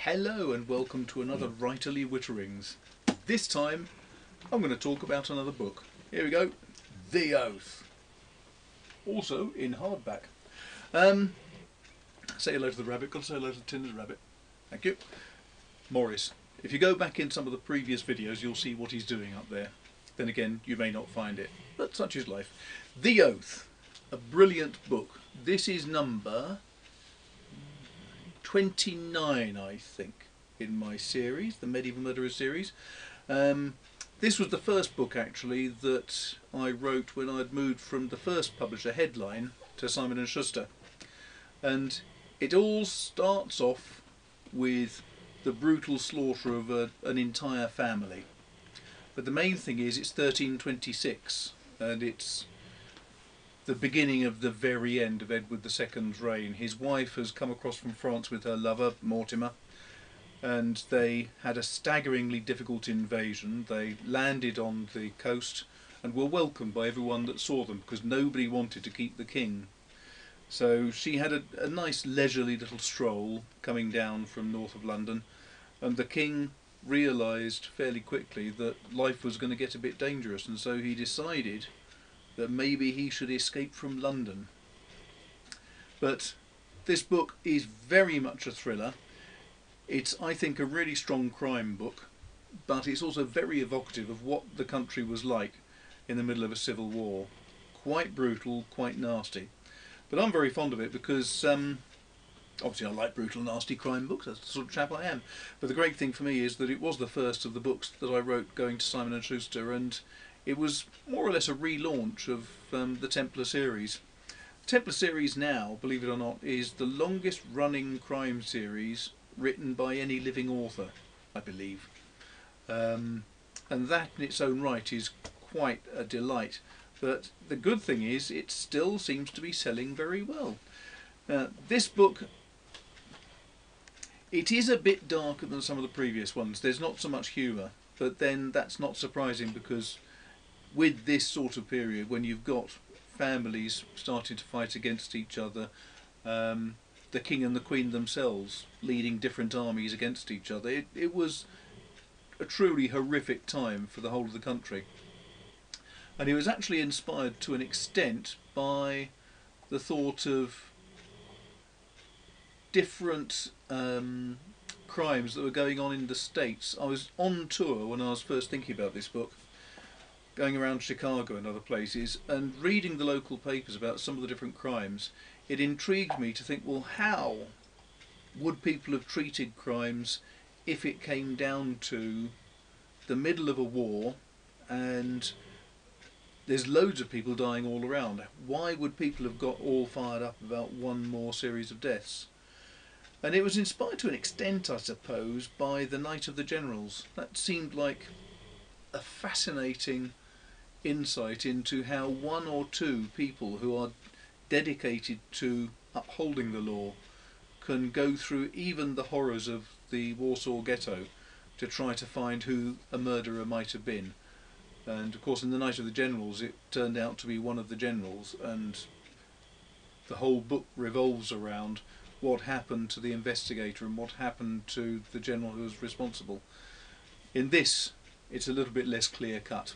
Hello and welcome to another WriterlyWitterings. This time I'm going to talk about another book. Here we go, The Oath. Also in hardback. Say hello to the rabbit, got to say hello to Tinder's rabbit. Thank you. Morris. If you go back in some of the previous videos you'll see what he's doing up there. Then again you may not find it, but such is life. The Oath, a brilliant book. This is number 29, I think, in my series, the Medieval Murderers series. This was the first book actually that I wrote when I'd moved from the first publisher, Headline, to Simon and Schuster. And it all starts off with the brutal slaughter of an entire family. But the main thing is it's 1326 and it's the beginning of the very end of Edward II's reign. His wife has come across from France with her lover, Mortimer, and they had a staggeringly difficult invasion. They landed on the coast and were welcomed by everyone that saw them because nobody wanted to keep the king. So she had a nice leisurely little stroll coming down from north of London, and the king realised fairly quickly that life was going to get a bit dangerous, and so he decided that maybe he should escape from London. But this book is very much a thriller. It's, I think, a really strong crime book, but it's also very evocative of what the country was like in the middle of a civil war. Quite brutal, quite nasty. But I'm very fond of it because obviously I like brutal, nasty crime books. That's the sort of chap I am. But the great thing for me is that it was the first of the books that I wrote going to Simon and Schuster, and it was more or less a relaunch of the Templar series. The Templar series now, believe it or not, is the longest running crime series written by any living author, I believe. And that in its own right is quite a delight. But the good thing is it still seems to be selling very well. This book, it is a bit darker than some of the previous ones. There's not so much humour, but then that's not surprising because with this sort of period, when you've got families starting to fight against each other, the king and the queen themselves leading different armies against each other, it was a truly horrific time for the whole of the country. And it was actually inspired to an extent by the thought of different crimes that were going on in the States. I was on tour when I was first thinking about this book, going around Chicago and other places and reading the local papers about some of the different crimes. It intrigued me to think, well, how would people have treated crimes if it came down to the middle of a war and there's loads of people dying all around? Why would people have got all fired up about one more series of deaths? And it was inspired to an extent, I suppose, by The Night of the Generals. That seemed like a fascinating insight into how one or two people who are dedicated to upholding the law can go through even the horrors of the Warsaw Ghetto to try to find who a murderer might have been. And of course in The Night of the Generals it turned out to be one of the generals, and the whole book revolves around what happened to the investigator and what happened to the general who was responsible. In this it's a little bit less clear cut.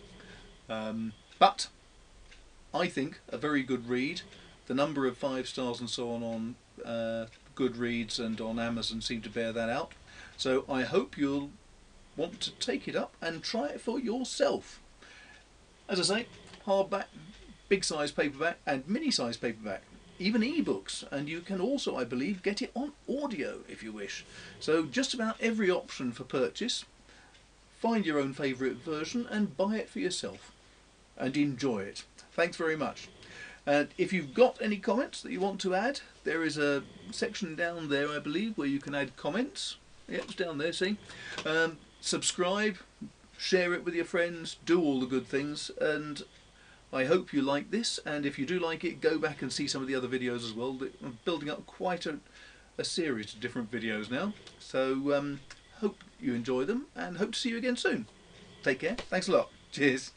But I think a very good read. The number of 5 stars and so on Goodreads and on Amazon seem to bear that out. So I hope you'll want to take it up and try it for yourself. As I say, hardback, big size paperback and mini size paperback, even ebooks, and you can also, I believe, get it on audio if you wish. So just about every option for purchase. Find your own favourite version and buy it for yourself and enjoy it. Thanks very much. And if you've got any comments that you want to add, there is a section down there, I believe, where you can add comments. Yep, it's down there, see? Subscribe, share it with your friends, do all the good things, and I hope you like this. And if you do like it, go back and see some of the other videos as well. I'm building up quite a series of different videos now. So hope you enjoy them and hope to see you again soon. Take care. Thanks a lot. Cheers.